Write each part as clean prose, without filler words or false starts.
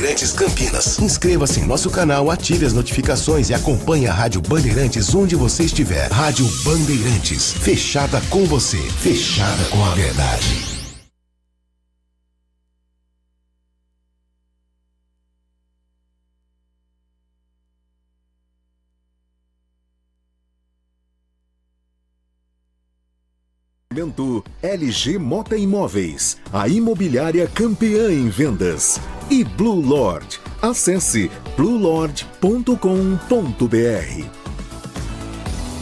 Bandeirantes Campinas. Inscreva-se em nosso canal, ative as notificações e acompanhe a Rádio Bandeirantes onde você estiver. Rádio Bandeirantes, fechada com você, fechada com a verdade. LG Mota Imóveis, a imobiliária campeã em vendas. E Blue Lord. Acesse bluelord.com.br.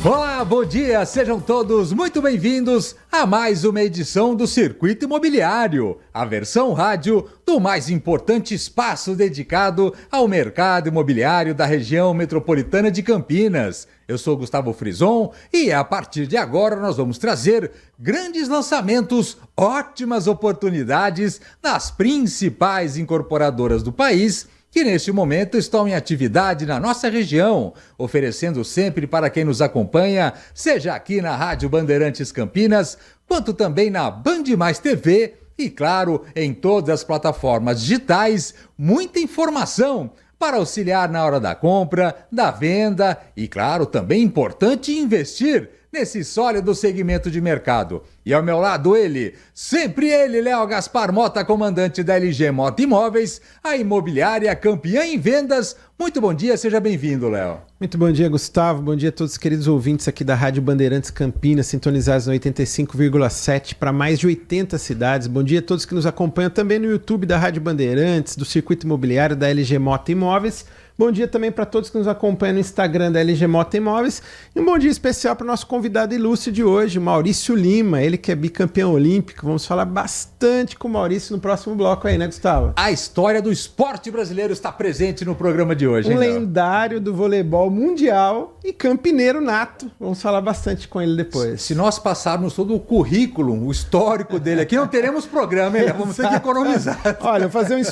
Olá, bom dia, sejam todos muito bem-vindos a mais uma edição do Circuito Imobiliário, a versão rádio do mais importante espaço dedicado ao mercado imobiliário da região metropolitana de Campinas. Eu sou Gustavo Frison e a partir de agora nós vamos trazer grandes lançamentos, ótimas oportunidades das principais incorporadoras do país que neste momento estão em atividade na nossa região, oferecendo sempre para quem nos acompanha, seja aqui na Rádio Bandeirantes Campinas, quanto também na Band Mais TV e, claro, em todas as plataformas digitais, muita informação para auxiliar na hora da compra, da venda e, claro, também importante investir nesse sólido segmento de mercado. E ao meu lado ele, sempre ele, Léo Gaspar Mota, comandante da LG Mota Imóveis, a imobiliária campeã em vendas. Muito bom dia, seja bem-vindo, Léo. Muito bom dia, Gustavo. Bom dia a todos os queridos ouvintes aqui da Rádio Bandeirantes Campinas, sintonizados no 85,7 para mais de 80 cidades. Bom dia a todos que nos acompanham também no YouTube da Rádio Bandeirantes, do Circuito Imobiliário da LG Mota Imóveis. Bom dia também para todos que nos acompanham no Instagram da LG Mota Imóveis. E um bom dia especial para o nosso convidado ilustre de hoje, Maurício Lima. Ele que é bicampeão olímpico. Vamos falar bastante com o Maurício no próximo bloco aí, né, Gustavo? A história do esporte brasileiro está presente no programa de hoje, hein, Léo? Lendário do voleibol mundial e campineiro nato. Vamos falar bastante com ele depois. Se nós passarmos todo o currículo, o histórico dele aqui, não teremos programa, hein? Vamos ter que economizar. Olha, vou fazer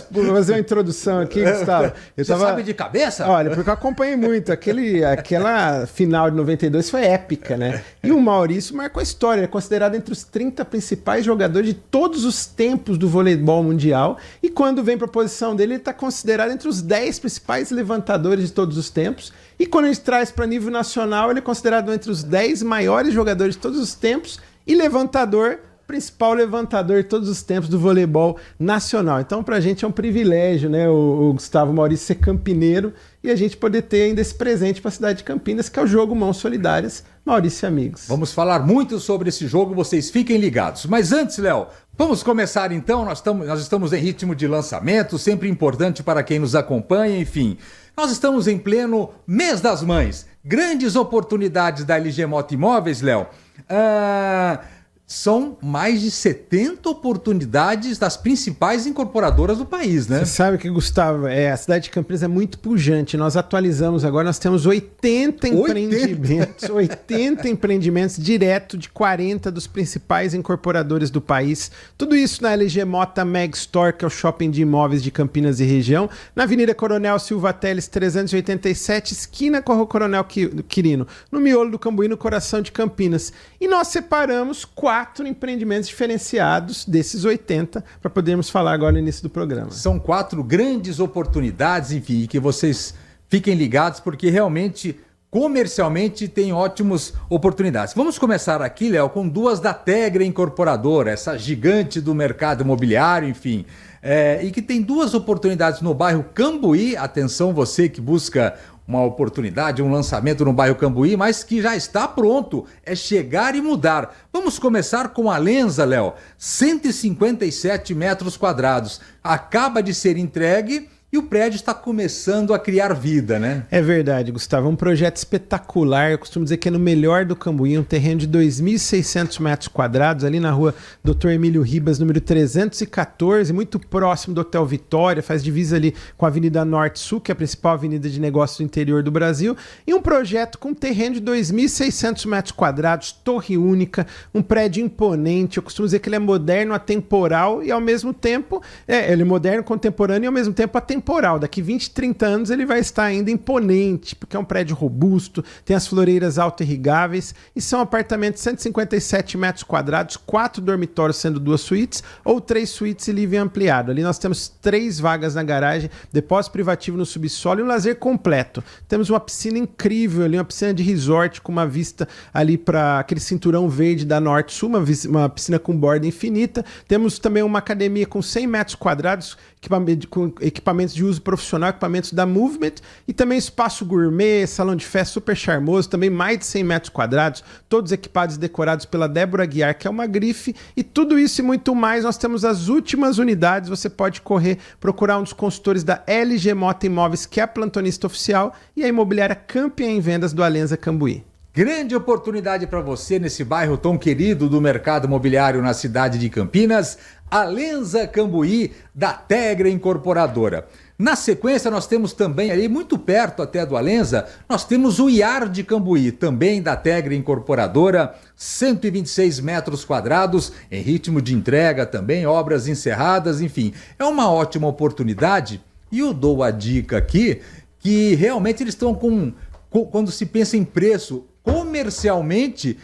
uma introdução aqui, Gustavo. Você sabe de cabeça? Olha, porque eu acompanhei muito. Aquela final de 92 foi épica, né? E o Maurício marcou a história. Ele é considerado entre os 30 principais jogadores de todos os tempos do voleibol mundial. E quando vem para a posição dele, ele está considerado entre os 10 principais levantadores de todos os tempos. E quando a gente traz para nível nacional, ele é considerado entre os 10 maiores jogadores de todos os tempos e principal levantador de todos os tempos do voleibol nacional. Então, pra gente é um privilégio, né, o Gustavo Maurício ser campineiro e a gente poder ter ainda esse presente para a cidade de Campinas, que é o jogo Mãos Solidárias, Maurício e Amigos. Vamos falar muito sobre esse jogo, vocês fiquem ligados. Mas antes, Léo, vamos começar então, nós estamos em ritmo de lançamento, sempre importante para quem nos acompanha, enfim. Nós estamos em pleno mês das mães. Grandes oportunidades da LG Mota Imóveis, Léo. São mais de 70 oportunidades das principais incorporadoras do país, né? Você sabe que, Gustavo, a cidade de Campinas é muito pujante. Nós atualizamos agora, nós temos 80 empreendimentos, 80 empreendimentos direto de 40 dos principais incorporadores do país. Tudo isso na LG Mota Meg Store, que é o shopping de imóveis de Campinas e região, na Avenida Coronel Silva Teles 387, esquina com a Rua Coronel Quirino, no miolo do Cambuí, no coração de Campinas. E nós separamos 4 empreendimentos diferenciados desses 80 para podermos falar agora no início do programa. São 4 grandes oportunidades, enfim, que vocês fiquem ligados porque realmente, comercialmente, tem ótimas oportunidades. Vamos começar aqui, Léo, com 2 da Tegra Incorporadora, essa gigante do mercado imobiliário, enfim, e que tem 2 oportunidades no bairro Cambuí. Atenção, você que busca uma oportunidade, um lançamento no bairro Cambuí, mas que já está pronto, é chegar e mudar. Vamos começar com a Lenza, Léo, 157 metros quadrados, acaba de ser entregue e o prédio está começando a criar vida, né? É verdade, Gustavo. É um projeto espetacular. Eu costumo dizer que é no melhor do Cambuí, um terreno de 2.600 metros quadrados, ali na rua Dr. Emílio Ribas, número 314, muito próximo do Hotel Vitória, faz divisa ali com a Avenida Norte-Sul, que é a principal avenida de negócios do interior do Brasil, e um projeto com terreno de 2.600 metros quadrados, torre única, um prédio imponente. Eu costumo dizer que ele é moderno, atemporal e ao mesmo tempo, ele é moderno, contemporâneo e ao mesmo tempo atemporal. atemporal. Daqui 20, 30 anos ele vai estar ainda imponente, porque é um prédio robusto, tem as floreiras auto-irrigáveis e são apartamentos de 157 metros quadrados, 4 dormitórios sendo 2 suítes ou 3 suítes e living ampliado. Ali nós temos 3 vagas na garagem, depósito privativo no subsolo e um lazer completo. Temos uma piscina incrível ali, uma piscina de resort com uma vista ali para aquele cinturão verde da Norte-Sul, uma piscina com borda infinita. Temos também uma academia com 100 metros quadrados, com equipamentos de uso profissional, equipamentos da Movement e também espaço gourmet, salão de festa super charmoso, também mais de 100 metros quadrados, todos equipados e decorados pela Débora Guiar, que é uma grife, e tudo isso e muito mais. Nós temos as últimas unidades, você pode procurar um dos consultores da LG Mota Imóveis, que é a plantonista oficial, e a imobiliária campeã em vendas do Alenza Cambuí. Grande oportunidade para você nesse bairro tão querido do mercado imobiliário na cidade de Campinas, Alenza Cambuí, da Tegra Incorporadora. Na sequência, nós temos também ali, muito perto até do Alenza, nós temos o Yard Cambuí, também da Tegra Incorporadora, 126 metros quadrados, em ritmo de entrega também, obras encerradas, enfim. É uma ótima oportunidade e eu dou a dica aqui que realmente eles estão quando se pensa em preço, comercialmente,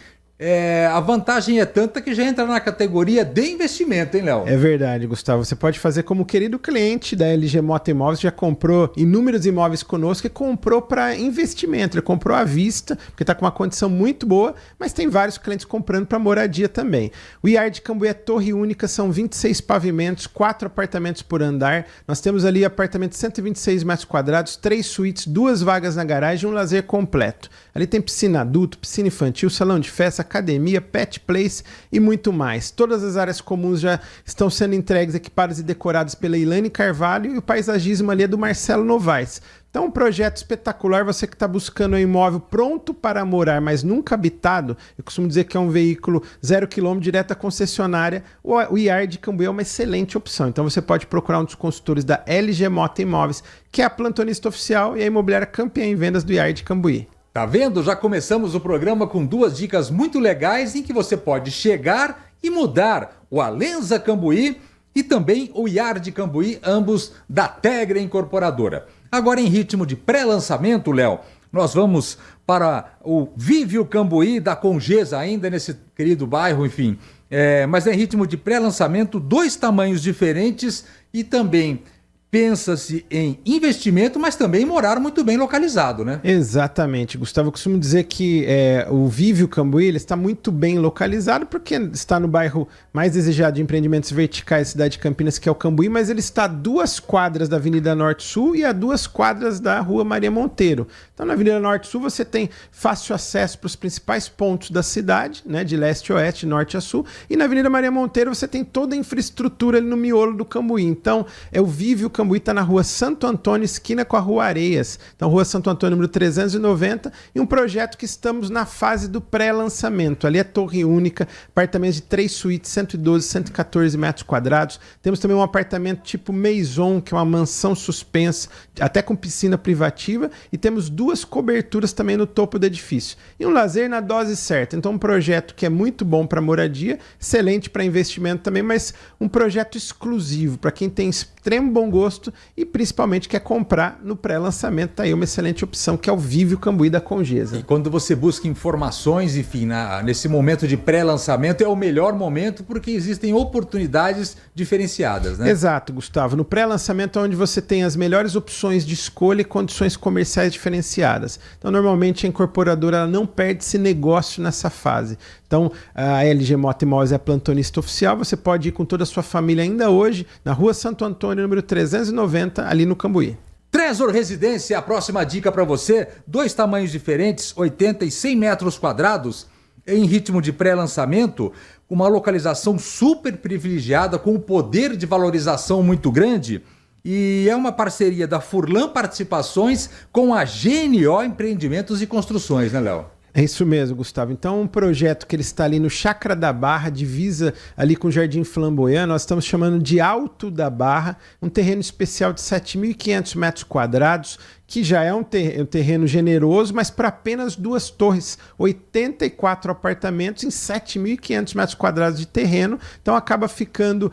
a vantagem é tanta que já entra na categoria de investimento, hein, Léo? É verdade, Gustavo. Você pode fazer como o querido cliente da LG Mota Imóveis, já comprou inúmeros imóveis conosco e comprou para investimento. Ele comprou à vista, porque está com uma condição muito boa, mas tem vários clientes comprando para moradia também. O Yard Cambuí é torre única, são 26 pavimentos, 4 apartamentos por andar. Nós temos ali apartamento de 126 metros quadrados, 3 suítes, 2 vagas na garagem e um lazer completo. Ali tem piscina adulto, piscina infantil, salão de festa, academia, pet place e muito mais. Todas as áreas comuns já estão sendo entregues, equipadas e decoradas pela Ilane Carvalho, e o paisagismo ali é do Marcelo Novaes. Então, um projeto espetacular. Você que está buscando um imóvel pronto para morar, mas nunca habitado, eu costumo dizer que é um veículo 0 km direto à concessionária, o Yard Cambuí é uma excelente opção. Então você pode procurar um dos consultores da LG Mota Imóveis, que é a plantonista oficial e a imobiliária campeã em vendas do Yard Cambuí. Tá vendo? Já começamos o programa com 2 dicas muito legais em que você pode chegar e mudar o Alenza Cambuí e também o Yard Cambuí, ambos da Tegra Incorporadora. Agora, em ritmo de pré-lançamento, Léo, nós vamos para o Vívio Cambuí da Congesa, ainda nesse querido bairro, enfim. Mas em ritmo de pré-lançamento, 2 tamanhos diferentes e também pensa-se em investimento, mas também morar muito bem localizado, né? Exatamente, Gustavo. Eu costumo dizer que o Vívio Cambuí ele está muito bem localizado, porque está no bairro mais desejado de empreendimentos verticais da cidade de Campinas, que é o Cambuí, mas ele está a 2 quadras da Avenida Norte-Sul e a 2 quadras da Rua Maria Monteiro. Então, na Avenida Norte-Sul, você tem fácil acesso para os principais pontos da cidade, né, de leste a oeste, norte a sul, e na Avenida Maria Monteiro você tem toda a infraestrutura ali no miolo do Cambuí. Então, o Vívio Cambuí está na Rua Santo Antônio, esquina com a Rua Areias. Então, Rua Santo Antônio, número 390, e um projeto que estamos na fase do pré-lançamento. Ali é torre única, apartamentos de 3 suítes, 112, 114 metros quadrados. Temos também um apartamento tipo Maison, que é uma mansão suspensa, até com piscina privativa, e temos 2 coberturas também no topo do edifício. E um lazer na dose certa. Então, um projeto que é muito bom para moradia, excelente para investimento também, mas um projeto exclusivo para quem tem extremo bom gosto e principalmente quer comprar no pré-lançamento. Tá aí uma excelente opção, que é o Vívio Cambuí da Congesa. E quando você busca informações, enfim, nesse momento de pré-lançamento é o melhor momento, porque existem oportunidades diferenciadas, né? Exato, Gustavo. No pré-lançamento é onde você tem as melhores opções de escolha e condições comerciais diferenciadas. Então, normalmente a incorporadora ela não perde esse negócio nessa fase. Então, a LG Mota Imóveis é a plantonista oficial. Você pode ir com toda a sua família ainda hoje na Rua Santo Antônio, número 390, ali no Cambuí. Tresor Residência, a próxima dica para você. 2 tamanhos diferentes, 80 e 100 metros quadrados, em ritmo de pré-lançamento, com uma localização super privilegiada, com um poder de valorização muito grande. E é uma parceria da Furlan Participações com a GNO Empreendimentos e Construções, né, Léo? É isso mesmo, Gustavo. Então, um projeto que ele está ali no Chácara da Barra, divisa ali com o Jardim Flamboyant, nós estamos chamando de Alto da Barra, um terreno especial de 7.500 metros quadrados, que já é um terreno generoso, mas para apenas 2 torres, 84 apartamentos em 7.500 metros quadrados de terreno. Então acaba ficando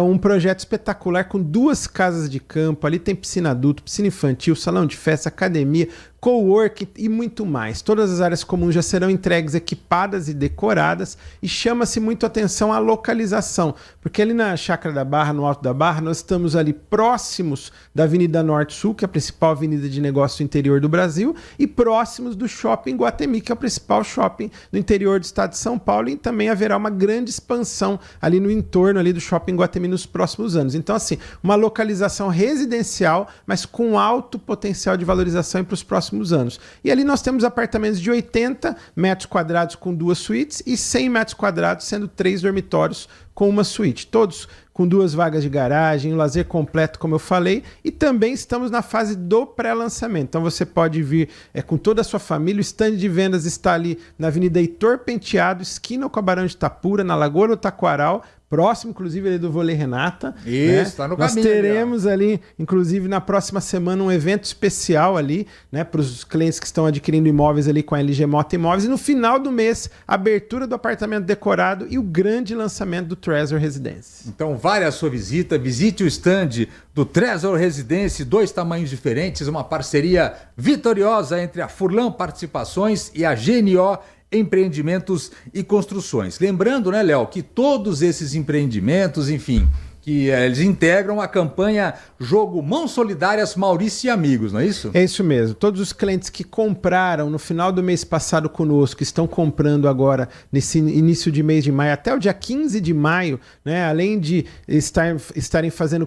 um projeto espetacular com 2 casas de campo. Ali tem piscina adulto, piscina infantil, salão de festa, academia, coworking e muito mais. Todas as áreas comuns já serão entregues, equipadas e decoradas, e chama-se muito atenção a localização, porque ali na Chácara da Barra, no Alto da Barra, nós estamos ali próximos da Avenida Norte-Sul, que é a principal avenida de negócio do interior do Brasil, e próximos do Shopping Guatemi, que é o principal shopping do interior do estado de São Paulo, e também haverá uma grande expansão ali no entorno ali do Shopping Guatemi nos próximos anos. Então, assim, uma localização residencial, mas com alto potencial de valorização para os próximos anos. E ali nós temos apartamentos de 80 metros quadrados com 2 suítes e 100 metros quadrados, sendo 3 dormitórios com uma suíte. Todos com 2 vagas de garagem, o lazer completo, como eu falei, e também estamos na fase do pré-lançamento. Então você pode vir com toda a sua família. O stand de vendas está ali na Avenida Heitor Penteado, esquina com a Barão de Itapura, na Lagoa do Taquaral, próximo, inclusive, ali do Vôlei Renata. Isso, está no caminho. Nós teremos ali, inclusive, na próxima semana, um evento especial ali, né, para os clientes que estão adquirindo imóveis ali com a LG Mota Imóveis. E no final do mês, a abertura do apartamento decorado e o grande lançamento do Treasure Residence. Então, vale a sua visita, visite o stand do Treasure Residence, 2 tamanhos diferentes, uma parceria vitoriosa entre a Furlan Participações e a GNO Empreendimentos e Construções. Lembrando, né, Léo, que todos esses empreendimentos, enfim, que eles integram a campanha Jogo Mãos Solidárias Maurício e Amigos, não é isso? É isso mesmo. Todos os clientes que compraram no final do mês passado conosco, estão comprando agora nesse início de mês de maio, até o dia 15 de maio, né? Além de estarem fazendo,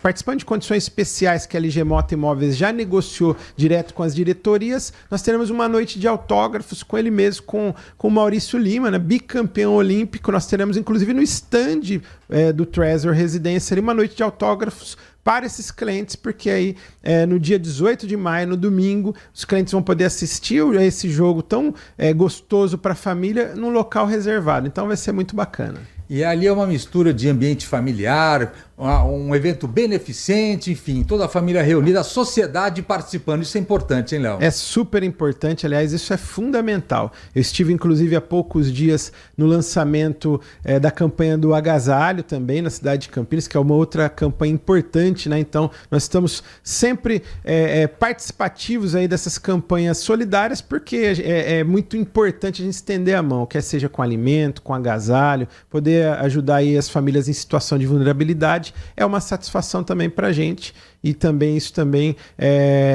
participando de condições especiais que a LG Mota Imóveis já negociou direto com as diretorias, nós teremos uma noite de autógrafos com ele mesmo, com o Maurício Lima, né? Bicampeão olímpico. Nós teremos, inclusive, no stand do Treasure Residência, ali uma noite de autógrafos para esses clientes, porque aí no dia 18 de maio, no domingo, os clientes vão poder assistir a esse jogo tão gostoso para a família num local reservado. Então vai ser muito bacana. E ali é uma mistura de ambiente familiar, um evento beneficente, enfim, toda a família reunida, a sociedade participando. Isso é importante, hein, Léo? É super importante, aliás, isso é fundamental. Eu estive, inclusive, há poucos dias no lançamento da campanha do Agasalho também, na cidade de Campinas, que é uma outra campanha importante, né? Então, nós estamos sempre participativos aí dessas campanhas solidárias, porque é muito importante a gente estender a mão, quer seja com alimento, com agasalho, poder ajudar aí as famílias em situação de vulnerabilidade. É uma satisfação também para a gente, e também isso também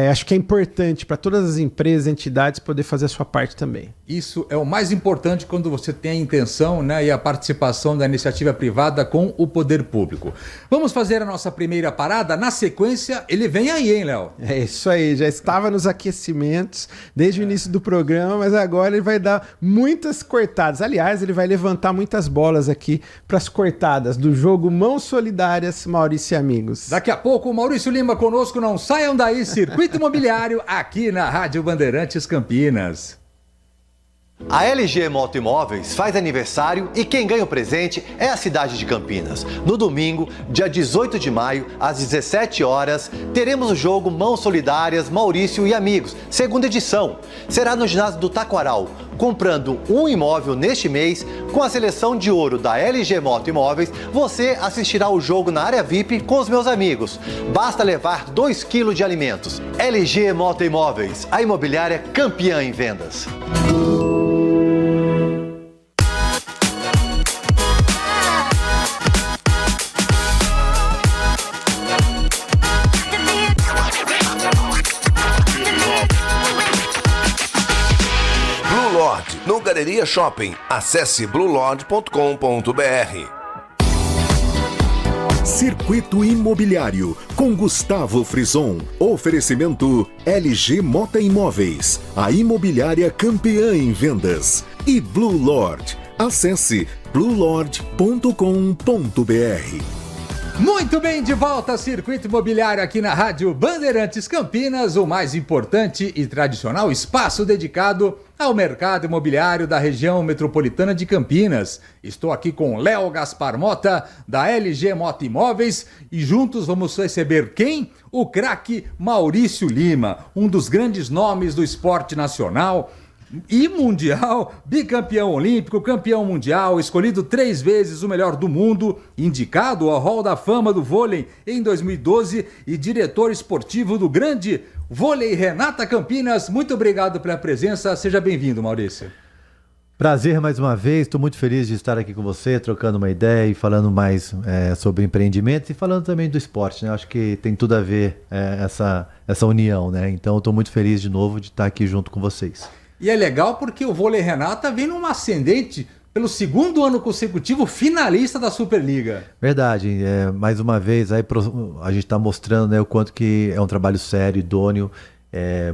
acho que é importante para todas as empresas, entidades poder fazer a sua parte também. Isso é o mais importante quando você tem a intenção, né, e a participação da iniciativa privada com o poder público. Vamos fazer a nossa primeira parada. Na sequência, ele vem aí, hein, Léo? É isso aí, já estava nos aquecimentos desde o início do programa, mas agora ele vai dar muitas cortadas. Aliás, ele vai levantar muitas bolas aqui para as cortadas do jogo Mãos Solidárias, Maurício e Amigos. Daqui a pouco o Maurício Lima conosco, não saiam daí, Circuito Imobiliário, aqui na Rádio Bandeirantes Campinas. A LG Mota Imóveis faz aniversário e quem ganha o presente é a cidade de Campinas. No domingo, dia 18 de maio, às 17 horas, teremos o jogo Mãos Solidárias Maurício e Amigos, segunda edição. Será no ginásio do Taquaral. Comprando um imóvel neste mês, com a seleção de ouro da LG Mota Imóveis, você assistirá o jogo na área VIP com os meus amigos. Basta levar 2 kg de alimentos. LG Mota Imóveis, a imobiliária campeã em vendas. No Galeria Shopping. Acesse bluelord.com.br. Circuito Imobiliário com Gustavo Frison. Oferecimento LG Mota Imóveis, a imobiliária campeã em vendas. E Blue Lord. Acesse bluelord.com.br. Muito bem, de volta Circuito Imobiliário aqui na Rádio Bandeirantes Campinas, o mais importante e tradicional espaço dedicado ao mercado imobiliário da região metropolitana de Campinas. Estou aqui com Léo Gaspar Mota, da LG Mota Imóveis, e juntos vamos receber quem? O craque Maurício Lima, um dos grandes nomes do esporte nacional e mundial, bicampeão olímpico, campeão mundial, escolhido 3 vezes o melhor do mundo, indicado ao Hall da Fama do vôlei em 2012 e diretor esportivo do grande Vôlei Renata Campinas. Muito obrigado pela presença, seja bem-vindo, Maurício. Prazer mais uma vez, estou muito feliz de estar aqui com você, trocando uma ideia e falando mais sobre empreendimentos e falando também do esporte, né? Acho que tem tudo a ver essa união, né? Então estou muito feliz de novo de estar aqui junto com vocês. E é legal porque o Vôlei Renata vem numa ascendente pelo 2º ano consecutivo finalista da Superliga. Verdade, mais uma vez aí a gente está mostrando, né, o quanto que é um trabalho sério, idôneo,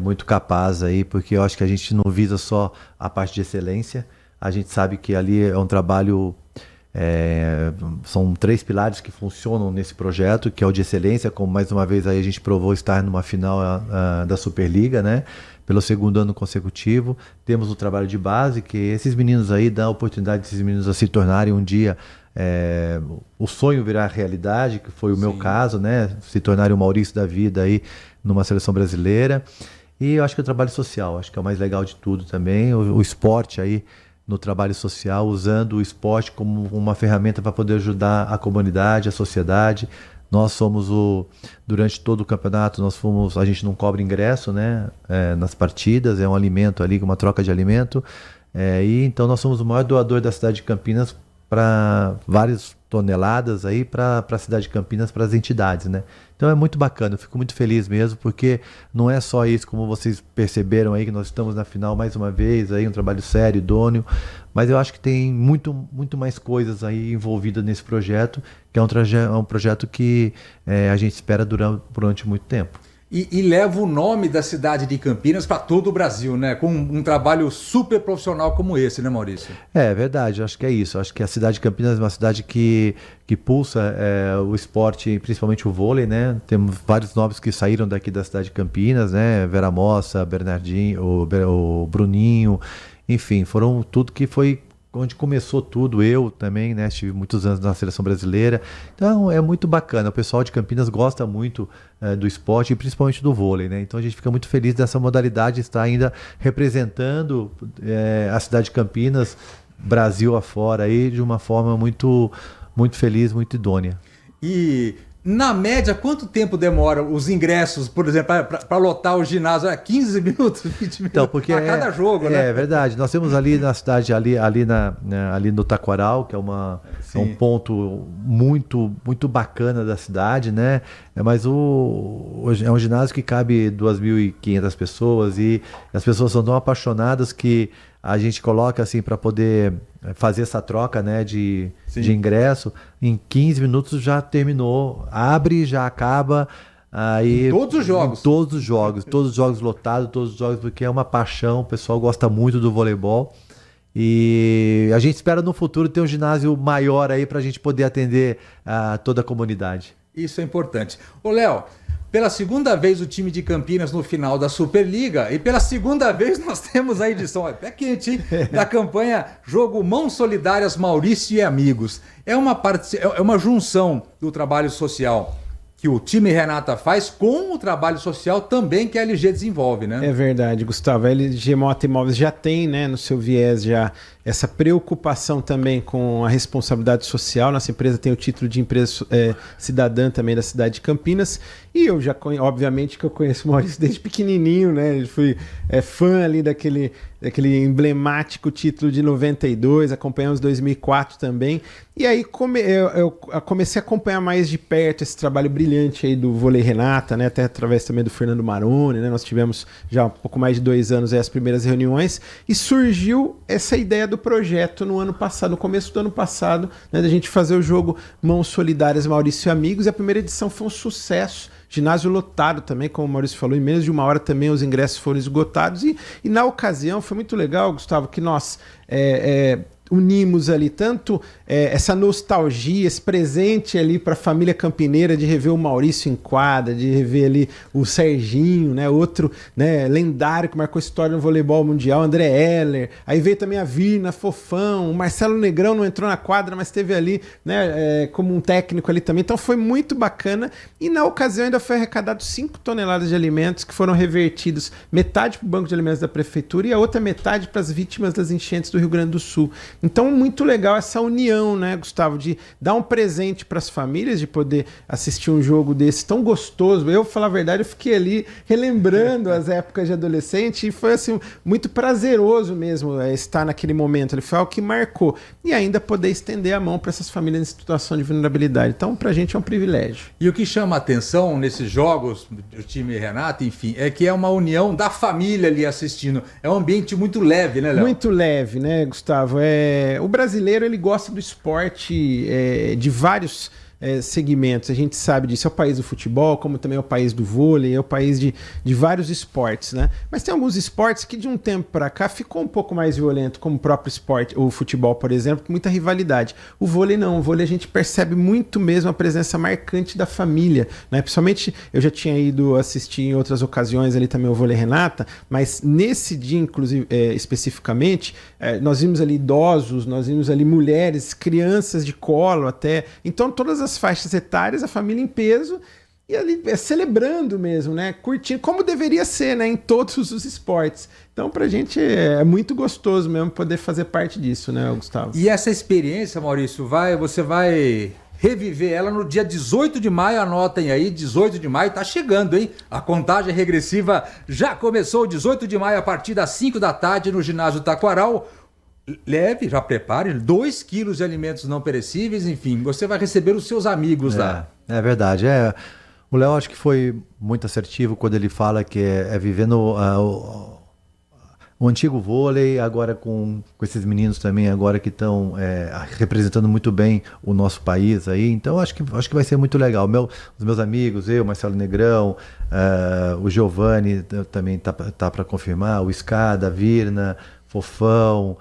muito capaz aí, porque eu acho que a gente não visa só a parte de excelência, a gente sabe que ali é um trabalho, são 3 pilares que funcionam nesse projeto, que é o de excelência, como mais uma vez aí a gente provou estar numa final da Superliga, né? Pelo 2º ano consecutivo. Temos o trabalho de base, que esses meninos aí dão a oportunidade desses meninos a se tornarem um dia o sonho virar realidade, que foi o meu caso, né? Se tornarem o Maurício da vida aí numa seleção brasileira. E eu acho que o trabalho social, acho que é o mais legal de tudo também, o esporte aí no trabalho social, usando o esporte como uma ferramenta para poder ajudar a comunidade, a sociedade. Nós somos durante todo o campeonato, a gente não cobra ingresso, né, nas partidas, é um alimento ali, uma troca de alimento, e então nós somos o maior doador da cidade de Campinas para várias toneladas aí para a cidade de Campinas, para as entidades, né? Então é muito bacana, eu fico muito feliz mesmo, porque não é só isso, como vocês perceberam aí, que nós estamos na final mais uma vez, aí um trabalho sério, idôneo, mas eu acho que tem muito mais coisas aí envolvidas nesse projeto, que é um projeto que a gente espera durante muito tempo. E leva o nome da cidade de Campinas para todo o Brasil, né? Com um trabalho super profissional como esse, né, Maurício? É verdade, acho que é isso. Acho que a cidade de Campinas é uma cidade que pulsa o esporte, principalmente o vôlei, né? Temos vários nomes que saíram daqui da cidade de Campinas, né? Vera Mossa, Bernardinho, o Bruninho, enfim, foram tudo que foi onde começou tudo. Eu também, né, estive muitos anos na seleção brasileira, então é muito bacana, o pessoal de Campinas gosta muito do esporte e principalmente do vôlei, né, então a gente fica muito feliz dessa modalidade estar ainda representando a cidade de Campinas, Brasil afora, aí, de uma forma muito feliz, muito idônea. E na média, quanto tempo demora os ingressos, por exemplo, para lotar o ginásio? 15 minutos, 20 minutos então, porque a cada jogo, né? É verdade. Nós temos ali na cidade, ali no Taquaral, que é um ponto muito bacana da cidade, né? Mas é um ginásio que cabe 2.500 pessoas e as pessoas são tão apaixonadas que a gente coloca assim para poder fazer essa troca, né, de ingresso. Em 15 minutos já terminou, abre, já acaba. Aí, em todos os jogos? Todos os jogos lotados, todos os jogos, porque é uma paixão, o pessoal gosta muito do voleibol. E a gente espera no futuro ter um ginásio maior aí para a gente poder atender toda a comunidade. Isso é importante. Ô, Léo, pela 2ª vez o time de Campinas no final da Superliga e pela 2ª vez nós temos a edição, é quente, hein? Da campanha Jogo Mãos Solidárias Maurício e Amigos. É uma junção do trabalho social que o time Renata faz com o trabalho social também que a LG desenvolve, né? É verdade, Gustavo. A LG Mota Imóveis já tem, né, no seu viés já essa preocupação também com a responsabilidade social. Nossa empresa tem o título de empresa cidadã também da cidade de Campinas. E eu já, obviamente, que eu conheço o Maurício desde pequenininho, né? Eu fui fã ali daquele emblemático título de 92, acompanhamos 2004 também. E aí eu comecei a acompanhar mais de perto esse trabalho brilhante aí do Vôlei Renata, né? Até através também do Fernando Maroni, né? Nós tivemos já um pouco mais de 2 anos aí as primeiras reuniões e surgiu essa ideia do projeto no começo do ano passado, né? Da gente fazer o jogo Mãos Solidárias Maurício e Amigos, e a primeira edição foi um sucesso. Ginásio lotado também, como o Maurício falou, em menos de 1 hora também os ingressos foram esgotados e na ocasião foi muito legal, Gustavo, que nós unimos ali tanto essa nostalgia, esse presente ali para a família campineira de rever o Maurício em quadra, de rever ali o Serginho, né, outro, né, lendário que marcou história no voleibol mundial, André Heller. Aí veio também a Virna, Fofão, o Marcelo Negrão não entrou na quadra, mas esteve ali, né, como um técnico ali também. Então foi muito bacana e na ocasião ainda foi arrecadado 5 toneladas de alimentos que foram revertidos, metade para o Banco de Alimentos da Prefeitura e a outra metade para as vítimas das enchentes do Rio Grande do Sul. Então muito legal essa união, né, Gustavo, de dar um presente para as famílias, de poder assistir um jogo desse tão gostoso. Eu, pra falar a verdade, eu fiquei ali relembrando as épocas de adolescente e foi assim muito prazeroso mesmo estar naquele momento. Ele foi algo que marcou e ainda poder estender a mão para essas famílias em situação de vulnerabilidade. Então, pra gente é um privilégio. E o que chama a atenção nesses jogos do time Renato, enfim, é que é uma união da família ali assistindo. É um ambiente muito leve, né, Léo? Muito leve, né, Gustavo? O brasileiro, ele gosta do esporte de vários segmentos, a gente sabe disso. É o país do futebol, como também é o país do vôlei, é o país de vários esportes, né? Mas tem alguns esportes que de um tempo para cá ficou um pouco mais violento, como o próprio esporte, o futebol, por exemplo, com muita rivalidade. O vôlei não, o vôlei a gente percebe muito mesmo a presença marcante da família, né? Principalmente, eu já tinha ido assistir em outras ocasiões ali também o vôlei Renata, mas nesse dia, inclusive, especificamente, nós vimos ali idosos, nós vimos ali mulheres, crianças de colo até, então todas as faixas etárias, a família em peso e ali celebrando mesmo, né? Curtindo, como deveria ser, né? Em todos os esportes. Então, pra gente é muito gostoso mesmo poder fazer parte disso, né, Gustavo? E essa experiência, Maurício, você vai reviver ela no dia 18 de maio, anotem aí, 18 de maio, tá chegando, hein? A contagem regressiva já começou, 18 de maio, a partir das 5 da tarde, no ginásio Taquaral. Leve, já prepare 2 quilos de alimentos não perecíveis, enfim, você vai receber os seus amigos lá. É verdade. O Léo acho que foi muito assertivo quando ele fala que é vivendo o antigo vôlei, agora com esses meninos também agora que estão representando muito bem o nosso país aí. Então acho que vai ser muito legal. Os meus amigos, eu, Marcelo Negrão, o Giovanni também tá para confirmar, o Escada, a Virna, Fofão.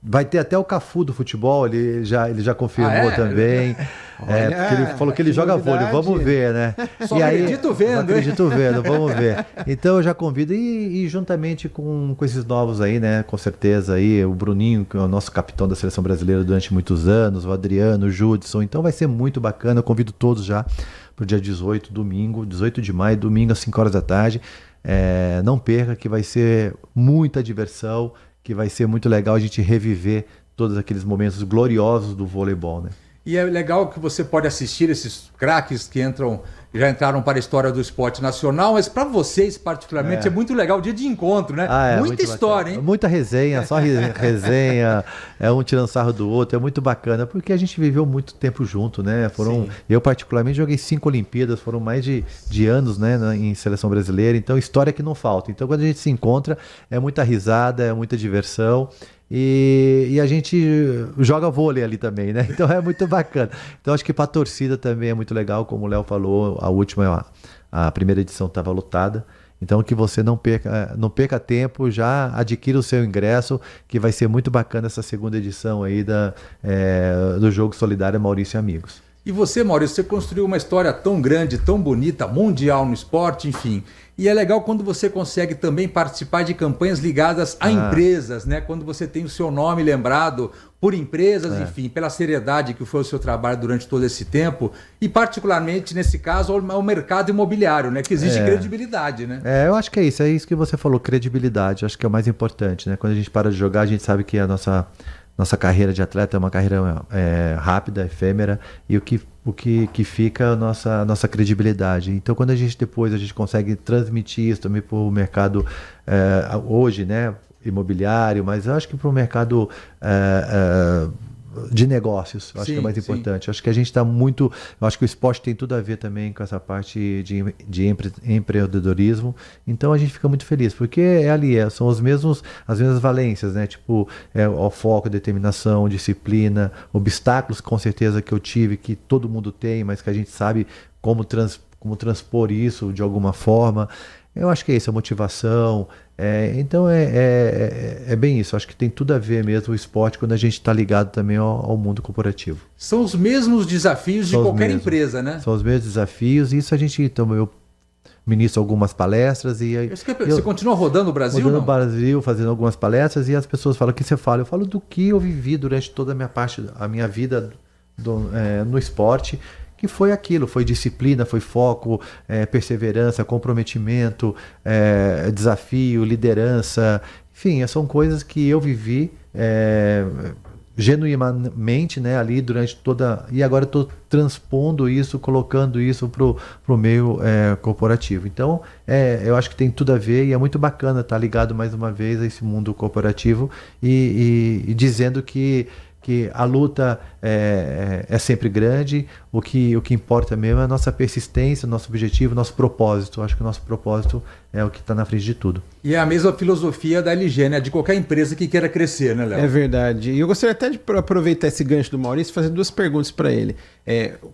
Vai ter até o Cafu do futebol, ele já confirmou também. Porque ele falou que ele joga vôlei, vamos ver, né? Só acredito vendo. Acredito vendo, vamos ver. Então eu já convido, e juntamente com esses novos aí, né? Com certeza aí, o Bruninho, que é o nosso capitão da seleção brasileira durante muitos anos, o Adriano, o Judson, então vai ser muito bacana, eu convido todos já pro dia 18, domingo, 18 de maio, domingo às 5 horas da tarde. Não perca, que vai ser muita diversão, que vai ser muito legal a gente reviver todos aqueles momentos gloriosos do voleibol, né? E é legal que você pode assistir esses craques que já entraram para a história do esporte nacional, mas para vocês particularmente é muito legal o dia de encontro, né? Muita história, hein? Muita resenha, só resenha, um tirando sarro do outro, é muito bacana, porque a gente viveu muito tempo junto, né? Eu particularmente joguei 5 Olimpíadas, foram mais de anos, né, em seleção brasileira, então história que não falta. Então quando a gente se encontra, é muita risada, é muita diversão. E a gente joga vôlei ali também, né? Então é muito bacana. Então acho que para a torcida também é muito legal, como o Léo falou, a primeira edição estava lotada. Então que você não perca tempo, já adquira o seu ingresso, que vai ser muito bacana essa segunda edição aí do Jogo Solidário Maurício e Amigos. E você, Maurício, você construiu uma história tão grande, tão bonita, mundial no esporte, enfim. E é legal quando você consegue também participar de campanhas ligadas a empresas, né? Quando você tem o seu nome lembrado por empresas, enfim, pela seriedade que foi o seu trabalho durante todo esse tempo. E particularmente, nesse caso, ao mercado imobiliário, né? Que existe credibilidade, né? Eu acho que é isso que você falou, credibilidade. Acho que é o mais importante, né? Quando a gente para de jogar, a gente sabe que a nossa carreira de atleta é uma carreira rápida, efêmera, e o que fica é a nossa credibilidade. Então, quando a gente consegue transmitir isso também para o mercado hoje, né, imobiliário, mas eu acho que para o mercado de negócios, eu acho que é mais importante. Eu acho que a gente está muito... Eu acho que o esporte tem tudo a ver também com essa parte de empreendedorismo. Então a gente fica muito feliz, porque são as mesmas valências, né? Tipo, o foco, determinação, disciplina, obstáculos com certeza que eu tive, que todo mundo tem, mas que a gente sabe como transpor isso de alguma forma. Eu acho que é isso, a motivação. Então é bem isso. Acho que tem tudo a ver mesmo o esporte quando a gente está ligado também ao mundo corporativo. São os mesmos desafios de qualquer empresa, né? São os mesmos desafios. E isso a gente, então, eu ministro algumas palestras e aí... Você continua rodando o Brasil? Rodando o Brasil, fazendo algumas palestras e as pessoas falam, o que você fala? Eu falo do que eu vivi durante toda a minha vida no esporte, que foi aquilo, foi disciplina, foi foco, perseverança, comprometimento, desafio, liderança, enfim, são coisas que eu vivi genuinamente, né, ali durante toda... E agora eu estou transpondo isso, colocando isso pro meio corporativo. Então, eu acho que tem tudo a ver e é muito bacana estar ligado mais uma vez a esse mundo corporativo e dizendo que a luta é sempre grande, o que importa mesmo é a nossa persistência, o nosso objetivo, o nosso propósito. Eu acho que o nosso propósito é o que está na frente de tudo. E é a mesma filosofia da LG, né? De qualquer empresa que queira crescer, né, Léo? É verdade. E eu gostaria até de aproveitar esse gancho do Maurício e fazer duas perguntas para ele.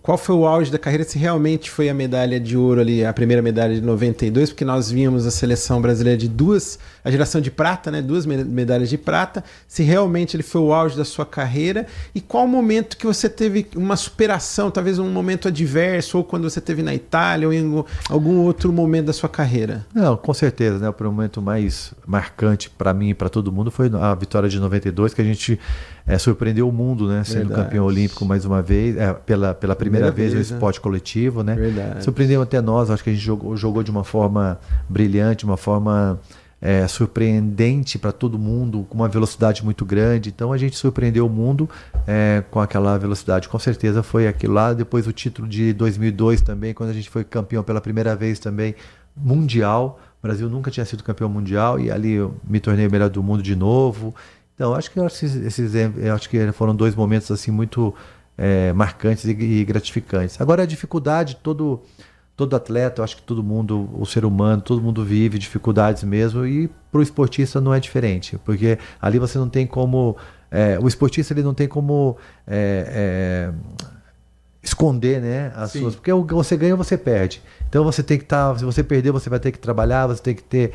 Qual foi o auge da carreira, se realmente foi a medalha de ouro ali, a primeira medalha de 92, porque nós vimos a seleção brasileira de a geração de prata, né? 2 medalhas de prata, se realmente ele foi o auge da sua carreira e qual o momento que você teve uma superação, talvez um momento adverso, ou quando você teve na Itália, ou em algum outro momento da sua carreira? Não, com certeza, né? O momento mais marcante para mim e para todo mundo foi a vitória de 92, que a gente surpreendeu o mundo, né? Sendo campeão olímpico mais uma vez, pela primeira vez no esporte coletivo, né? Verdade. Surpreendeu até nós, acho que a gente jogou de uma forma brilhante, de uma forma surpreendente para todo mundo, com uma velocidade muito grande. Então a gente surpreendeu o mundo com aquela velocidade. Com certeza foi aquilo lá. Depois o título de 2002 também, quando a gente foi campeão pela primeira vez também mundial. O Brasil nunca tinha sido campeão mundial e ali eu me tornei o melhor do mundo de novo. Então acho que acho que foram 2 momentos assim muito marcantes e gratificantes. Agora a dificuldade, todo atleta, eu acho que todo mundo, o ser humano, todo mundo vive dificuldades mesmo, e para o esportista não é diferente, porque ali você não tem como, o esportista ele não tem como esconder, né, as suas, porque você ganha ou você perde. Então você tem que se você perder, você vai ter que trabalhar, você tem que ter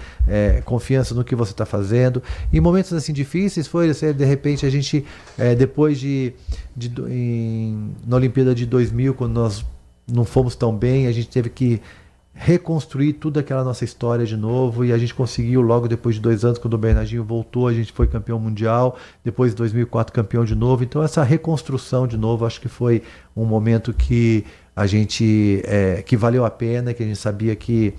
confiança no que você está fazendo. Em momentos assim difíceis foi, de repente a gente, depois na Olimpíada de 2000, quando nós não fomos tão bem, a gente teve que reconstruir toda aquela nossa história de novo, e a gente conseguiu logo depois de 2 anos, quando o Bernardinho voltou, a gente foi campeão mundial, depois de 2004 campeão de novo. Então essa reconstrução de novo, acho que foi um momento que a gente, que valeu a pena, que a gente sabia que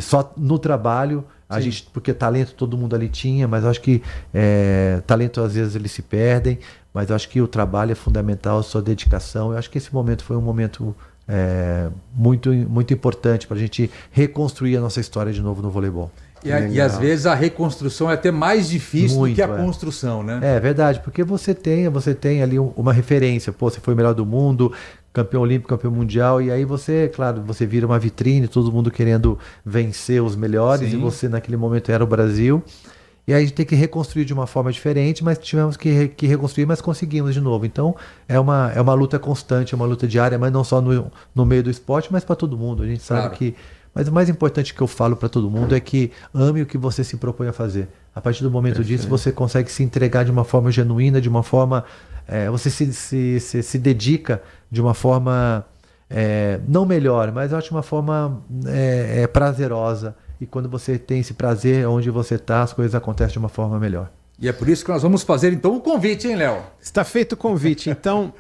só no trabalho, a gente, porque talento todo mundo ali tinha, mas eu acho que talento às vezes eles se perdem, mas eu acho que o trabalho é fundamental, a sua dedicação. Eu acho que esse momento foi um momento muito, muito importante para a gente reconstruir a nossa história de novo no voleibol. E às vezes a reconstrução é até mais difícil do que a construção, né? É verdade, porque você tem ali uma referência. Pô, você foi o melhor do mundo, campeão olímpico, campeão mundial, e aí você vira uma vitrine, todo mundo querendo vencer os melhores. Sim. E você naquele momento era o Brasil. E aí a gente tem que reconstruir de uma forma diferente, mas tivemos que reconstruir, mas conseguimos de novo. Então é uma luta constante, é uma luta diária, mas não só no meio do esporte, mas para todo mundo. A gente sabe que... Mas o mais importante que eu falo para todo mundo é que ame o que você se propõe a fazer. A partir do momento disso, você consegue se entregar de uma forma genuína, de uma forma... você se dedica de uma forma não melhor, mas eu acho uma forma prazerosa. E quando você tem esse prazer onde você está, as coisas acontecem de uma forma melhor. E é por isso que nós vamos fazer então um convite, hein, Léo? Está feito o convite. Então,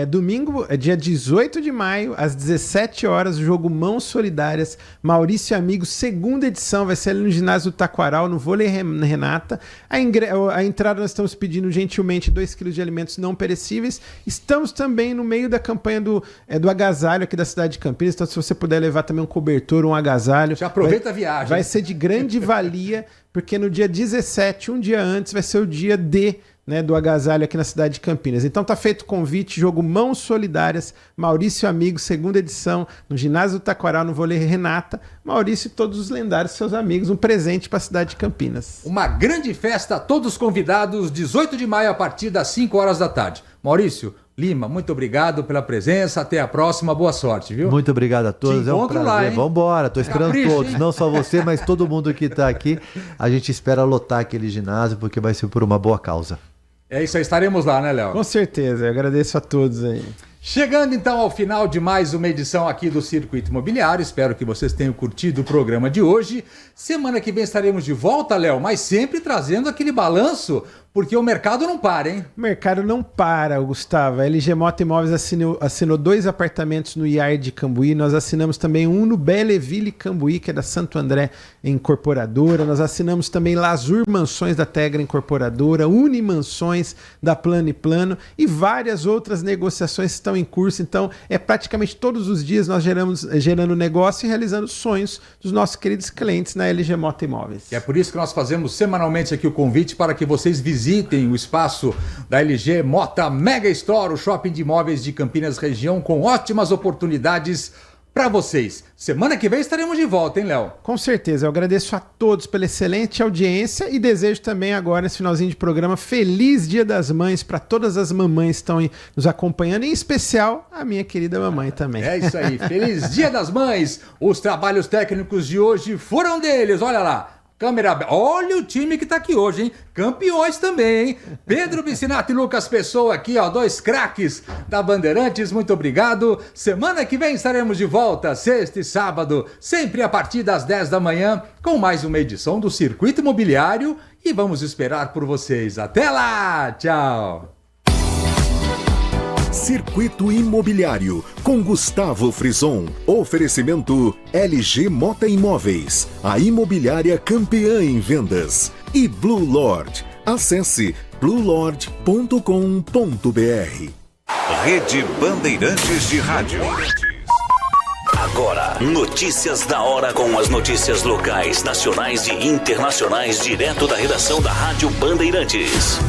domingo, dia 18 de maio, às 17 horas, o jogo Mãos Solidárias, Maurício Amigos, 2ª edição, vai ser ali no ginásio do Taquaral, no Vôlei Renata. A entrada nós estamos pedindo gentilmente 2 quilos de alimentos não perecíveis. Estamos também no meio da campanha do agasalho aqui da cidade de Campinas, então se você puder levar também um cobertor, um agasalho. Já aproveita a viagem. Vai ser de grande valia, porque no dia 17, um dia antes, vai ser o dia do agasalho aqui na cidade de Campinas. Então tá feito o convite, jogo Mãos Solidárias, Maurício Amigos, 2ª edição, no ginásio do Taquaral, no Vôlei Renata. Maurício e todos os lendários, seus amigos, um presente para a cidade de Campinas. Uma grande festa, todos convidados, 18 de maio a partir das 5 horas da tarde. Maurício, Lima, muito obrigado pela presença, até a próxima, boa sorte, viu? Muito obrigado a todos, é um prazer. Lá, hein? Vambora, tô esperando todos, não só você, mas todo mundo que tá aqui. A gente espera lotar aquele ginásio, porque vai ser por uma boa causa. É isso aí, estaremos lá, né, Léo? Com certeza, eu agradeço a todos aí. Chegando então ao final de mais uma edição aqui do Circuito Imobiliário, espero que vocês tenham curtido o programa de hoje. Semana que vem estaremos de volta, Léo, mas sempre trazendo aquele balanço, porque o mercado não para, hein? O mercado não para, Gustavo. A LG Mota Imóveis assinou 2 apartamentos no IAR de Cambuí, nós assinamos também um no Belleville Cambuí, que é da Santo André Incorporadora, nós assinamos também Lazur Mansões da Tegra Incorporadora, Unimansões da Plano e Plano e várias outras negociações estão em curso, então é praticamente todos os dias nós gerando negócio e realizando sonhos dos nossos queridos clientes na LG Mota Imóveis. E é por isso que nós fazemos semanalmente aqui o convite para que vocês visitem o espaço da LG Mota Mega Store, o shopping de imóveis de Campinas região, com ótimas oportunidades para vocês. Semana que vem estaremos de volta, hein, Léo? Com certeza, eu agradeço a todos pela excelente audiência e desejo também agora, nesse finalzinho de programa, feliz Dia das Mães para todas as mamães que estão nos acompanhando, em especial a minha querida mamãe também. É isso aí, feliz Dia das Mães! Os trabalhos técnicos de hoje foram deles, olha lá. Câmera, olha o time que tá aqui hoje, hein? Campeões também, hein? Pedro Vicinato e Lucas Pessoa aqui, ó, 2 craques da Bandeirantes, muito obrigado. Semana que vem estaremos de volta, sexta e sábado, sempre a partir das 10 da manhã, com mais uma edição do Circuito Imobiliário e vamos esperar por vocês. Até lá, tchau! Circuito Imobiliário, com Gustavo Frison. Oferecimento LG Mota Imóveis, a imobiliária campeã em vendas. E Blue Lord. Acesse bluelord.com.br. Rede Bandeirantes de Rádio. Agora, notícias da hora com as notícias locais, nacionais e internacionais, direto da redação da Rádio Bandeirantes.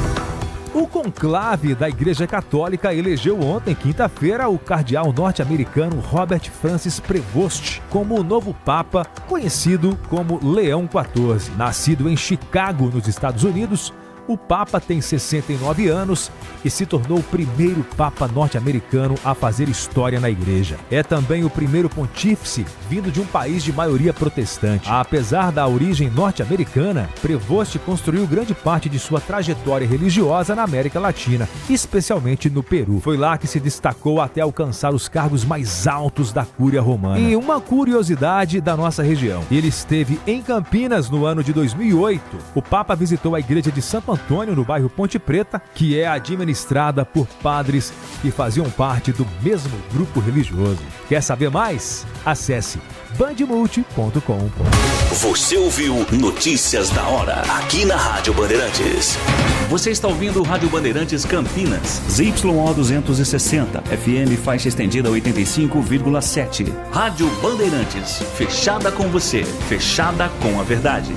O conclave da Igreja Católica elegeu ontem, quinta-feira, o cardeal norte-americano Robert Francis Prevost como o novo Papa, conhecido como Leão XIV. Nascido em Chicago, nos Estados Unidos, o Papa tem 69 anos e se tornou o primeiro Papa norte-americano a fazer história na Igreja. É também o primeiro pontífice vindo de um país de maioria protestante. Apesar da origem norte-americana, Prevost construiu grande parte de sua trajetória religiosa na América Latina, especialmente no Peru. Foi lá que se destacou até alcançar os cargos mais altos da Cúria Romana. E uma curiosidade da nossa região: ele esteve em Campinas no ano de 2008. O Papa visitou a igreja de Santo Antônio, no bairro Ponte Preta, que é administrada por padres que faziam parte do mesmo grupo religioso. Quer saber mais? Acesse bandmulti.com. Você ouviu Notícias da Hora, aqui na Rádio Bandeirantes. Você está ouvindo Rádio Bandeirantes Campinas, ZYO 260, FM faixa estendida 85,7. Rádio Bandeirantes, fechada com você, fechada com a verdade.